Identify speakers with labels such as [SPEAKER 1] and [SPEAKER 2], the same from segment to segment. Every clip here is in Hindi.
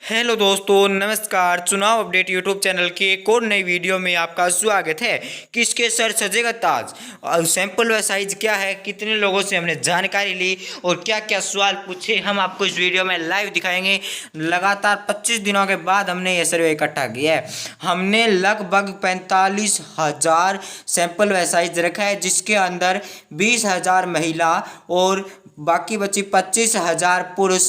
[SPEAKER 1] हेलो दोस्तों, नमस्कार। चुनाव अपडेट यूट्यूब चैनल की एक और नई वीडियो में आपका स्वागत है। किसके सर सजेगा ताज और सैंपल व साइज क्या है, कितने लोगों से हमने जानकारी ली और क्या क्या सवाल पूछे, हम आपको इस वीडियो में लाइव दिखाएंगे। लगातार 25 दिनों के बाद हमने यह सर्वे इकट्ठा किया है। हमने लगभग 45,000 सैंपल व साइज रखा है, जिसके अंदर 20,000 महिला और बाकी बची 25,000 पुरुष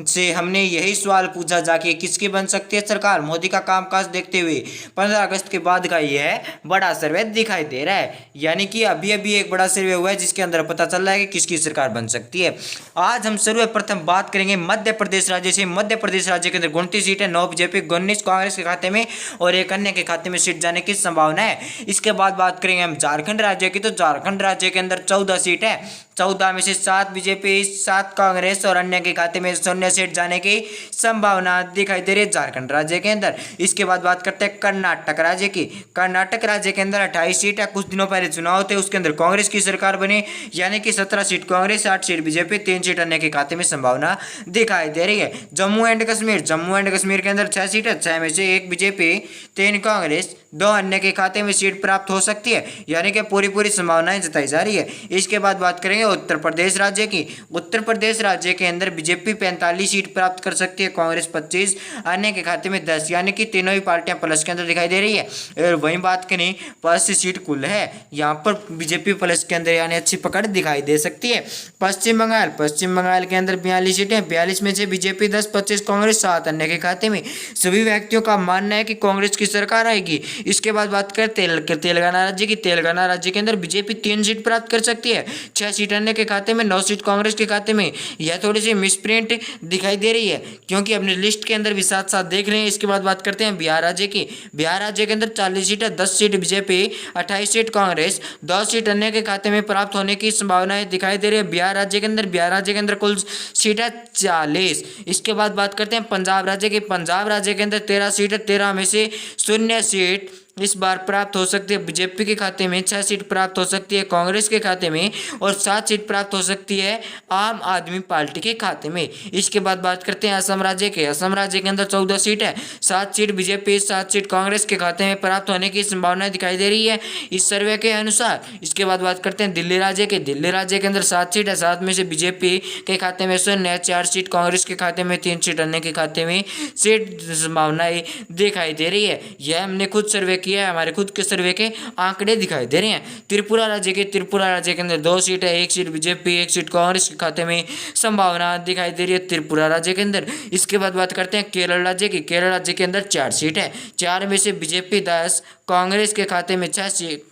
[SPEAKER 1] से हमने यही सवाल पूछा जाके किसकी बन सकती है सरकार। मोदी का कामकाज देखते हुए 15 अगस्त के बाद का यह बड़ा सर्वे दिखाई दे रहा है। यानी कि अभी अभी एक बड़ा सर्वे हुआ है जिसके अंदर पता चल रहा है कि किसकी सरकार बन सकती है। आज हम सर्वप्रथम बात करेंगे मध्य प्रदेश राज्य से। मध्य प्रदेश राज्य के अंदर 29 सीटें, 9 बीजेपी, 19 कांग्रेस के खाते में और एक अन्य के खाते में सीट जाने की संभावना है। इसके बाद बात करेंगे हम झारखंड राज्य की। तो झारखंड राज्य के अंदर 14 सीट है, 14 में से 7 बीजेपी, 7 कांग्रेस और अन्य के खाते में 0 सीट जाने की संभावना दिखाई दे रही है झारखंड राज्य के अंदर। इसके बाद बात करते हैं कर्नाटक राज्य की। कर्नाटक राज्य के अंदर 28 सीट है। कुछ दिनों पहले चुनाव थे, उसके अंदर कांग्रेस की सरकार बनी, यानी कि 17 seat Congress, 8 seat BJP, 3 seat अन्य के खाते में संभावना दिखाई दे रही है। जम्मू एंड कश्मीर। जम्मू एंड कश्मीर के अंदर 6 सीट है, 6 में से 1 बीजेपी, 3 कांग्रेस, 2 अन्य के खाते में सीट प्राप्त हो सकती है, यानी कि पूरी संभावनाएं जताई जा रही है। इसके बाद बात करेंगे उत्तर प्रदेश राज्य की। उत्तर प्रदेश राज्य के अंदर बीजेपी 45 सीट प्राप्त कर सकती है, कांग्रेस 25, अन्य के खाते में 10, यानी कि तीनों ही पार्टियां प्लस के अंदर दिखाई दे रही है। और वहीं बात करें 85 सीट कुल है, यहाँ पर बीजेपी प्लस के अंदर यानी अच्छी पकड़ दिखाई दे सकती है। पश्चिम बंगाल। पश्चिम बंगाल के अंदर 42 सीटें, 42 में से बीजेपी 10, 25 कांग्रेस, 7 अन्य के खाते में। सभी व्यक्तियों का मानना है कि कांग्रेस की सरकार आएगी। इसके बाद बात करें तेलंगाना राज्य की। तेलंगाना राज्य के अंदर बीजेपी 3 सीट प्राप्त कर सकती है, 6 सीट अन्य के खाते में, 9 सीट कांग्रेस के खाते में। यह थोड़ी सी मिसप्रिंट दिखाई दे रही है, क्योंकि अपने लिस्ट के अंदर भी साथ साथ देख रहे हैं। इसके बाद बात करते हैं बिहार राज्य की। बिहार राज्य के अंदर 40 सीट है, 10 seat BJP, 28 seat Congress, 2 seat अन्य के खाते में प्राप्त होने की संभावनाएं दिखाई दे रही है बिहार राज्य के अंदर। बिहार राज्य के अंदर कुल सीट है 40। इसके बाद बात करते हैं पंजाब राज्य की। पंजाब राज्य के अंदर 13 सीट है, 13 में से 0 सीट इस बार प्राप्त हो सकती है बीजेपी के खाते में, 6 सीट प्राप्त हो सकती है कांग्रेस के खाते में और 7 सीट प्राप्त हो सकती है आम आदमी पार्टी के खाते में। इसके बाद बात करते हैं असम राज्य के। असम राज्य के अंदर 14 सीट है, 7 सीट बीजेपी, 7 सीट कांग्रेस के खाते में प्राप्त होने की संभावनाएं दिखाई दे रही है इस सर्वे के अनुसार। इसके बाद बात करते हैं दिल्ली राज्य के। दिल्ली राज्य के अंदर 7 सीट है, 7 में से बीजेपी के खाते में 0, 4 सीट कांग्रेस के खाते में, 3 सीट अन्य के खाते में सीट संभावनाएं दिखाई दे रही है। यह हमने खुद सर्वे किया है, हमारे खुद के सर्वे के आंकड़े दिखाई दे रहे हैं। त्रिपुरा राज्य के। त्रिपुरा राज्य के अंदर 2 सीट है, 1 सीट बीजेपी, 1 सीट कांग्रेस के खाते में संभावना दिखाई दे रही है त्रिपुरा राज्य के अंदर। इसके बाद बात करते हैं केरल राज्य की। केरल राज्य के अंदर 4 सीट है, 4 में से बीजेपी 10, कांग्रेस के खाते में 6 सीट,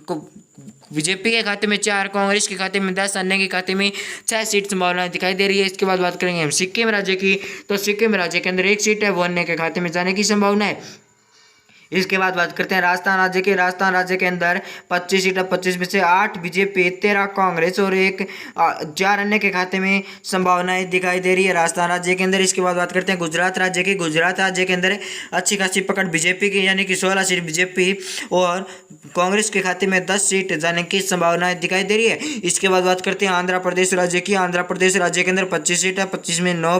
[SPEAKER 1] बीजेपी के खाते में 4, कांग्रेस के खाते में 10, अन्य के खाते में 6 सीट संभावना दिखाई दे रही है। इसके बाद बात करेंगे हम सिक्किम राज्य की। तो सिक्किम राज्य के अंदर 1 सीट है, वो अन्य के खाते में जाने की संभावना है। इसके बाद बात करते हैं राजस्थान राज्य के। राजस्थान राज्य के अंदर 25 सीट है, 25 में से 8 बीजेपी, 13 कांग्रेस और 4 अन्य के खाते में संभावनाएं दिखाई दे रही है राजस्थान राज्य के अंदर। इसके बाद बात करते हैं गुजरात राज्य की। गुजरात राज्य के अंदर अच्छी खासी पकड़ बीजेपी की, यानी कि 16 सीट बीजेपी और कांग्रेस के खाते में 10 सीट जाने की संभावनाएं दिखाई दे रही है। इसके बाद बात करते हैं आंध्र प्रदेश राज्य की। आंध्र प्रदेश राज्य के अंदर 25 सीट है, 25 में 9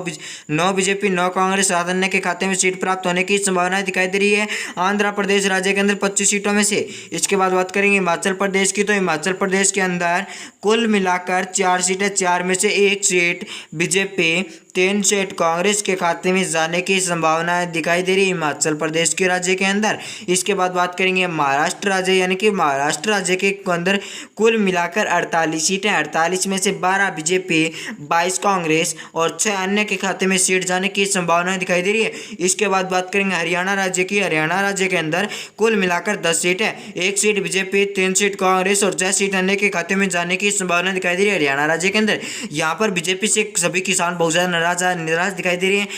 [SPEAKER 1] बीजेपी, 9 कांग्रेस, 7 अन्य के खाते में सीट प्राप्त होने की संभावनाएं दिखाई दे रही है आंध्र प्रदेश राज्य के अंदर 25 सीटों में से। इसके बाद बात करेंगे हिमाचल प्रदेश की। तो हिमाचल प्रदेश के अंदर कुल मिलाकर 4 सीटें, 4 में से 1 सीट बीजेपी, 3 सीट कांग्रेस के खाते में जाने की संभावनाएं दिखाई दे रही है हिमाचल प्रदेश के राज्य के अंदर। इसके बाद बात करेंगे महाराष्ट्र राज्य, यानी कि महाराष्ट्र राज्य के अंदर कुल मिलाकर 48 सीटें, 48 में से 12 बीजेपी, 22 कांग्रेस और 6 अन्य के खाते में सीट जाने की संभावनाएं दिखाई दे रही है। इसके बाद बात करेंगे हरियाणा राज्य की। हरियाणा राज्य के अंदर कुल मिलाकर 10 सीट है, 1 सीट बीजेपी, 3 सीट कांग्रेस और 6 सीट अन्य के खाते में जाने की संभावना दिखाई दे रही है हरियाणा राज्य के अंदर। यहाँ पर बीजेपी से सभी किसान बहुत ज्यादा निराश दिखाई दे रही है।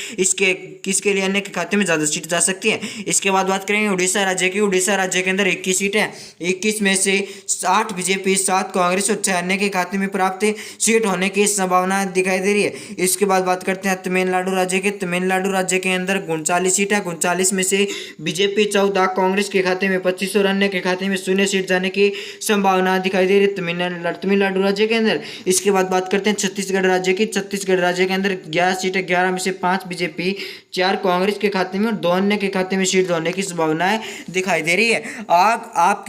[SPEAKER 1] इसके लिए अन्य के खाते में ज्यादा सीट जा सकती है। इसके बाद बात करेंगे उड़ीसा राज्य की। उड़ीसा राज्य के अंदर 21 सीट है, 21 में से 8 बीजेपी, 7 कांग्रेस और 6 अन्य के खाते में प्राप्त सीट होने की संभावना दिखाई दे रही है। इसके बाद बात करते हैं तमिलनाडु राज्य के। तमिलनाडु राज्य के अंदर 39 सीट है, 39 में से बीजेपी 14, कांग्रेस के खाते में 25 और अन्य के खाते में 0 सीट जाने की संभावना दिखाई दे रही है तमिलनाडु राज्य के अंदर। इसके बाद बात करते हैं छत्तीसगढ़ राज्य की। छत्तीसगढ़ राज्य के अंदर 11 सीटें, 11 में से 5 बीजेपी, 4 कांग्रेस के खाते में और 2 अन्य के खाते में सीट होने की संभावनाएं दिखाई दे रही है। आप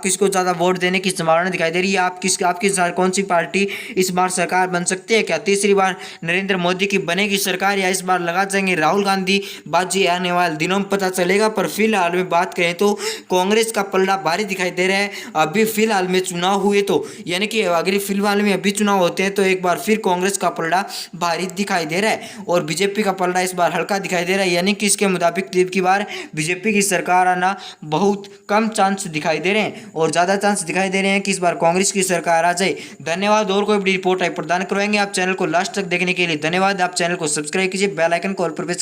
[SPEAKER 1] किसको ज़्यादा वोट देने की संभावना दिखाई दे रही है? आपकी कौन सी पार्टी इस बार सरकार बन सकती है? क्या तीसरी बार नरेंद्र मोदी की बनेगी सरकार, या इस बार लगा जाएंगे राहुल गांधी? बाजी आने वाले दिनों में पता चलेगा। पर फिलहाल में बात करें तो कांग्रेस का पलड़ा भारी दिखाई दे रहा है। अभी फिलहाल में चुनाव हुए तो, यानी कि अगर फिलहाल में अभी चुनाव होते हैं तो एक बार फिर कांग्रेस का पलड़ा भारी दिखाई दे रहा है और बीजेपी का पलड़ा इस बार हल्का दिखाई दे रहा है। यानी कि इसके मुताबिक की बार बीजेपी की सरकार आना बहुत कम चांस दिखाई दे रहे हैं और ज़्यादा चांस दिखाई दे रहे हैं कि इस बार कांग्रेस की सरकार आ जाए। धन्यवाद। और कोई बड़ी रिपोर्ट प्रदान करवाएंगे आप चैनल को लास्ट तक देखने के लिए धन्यवाद। आप चैनल को सब्सक्राइब कीजिए, बेल आइकन को ऑल पर प्रेस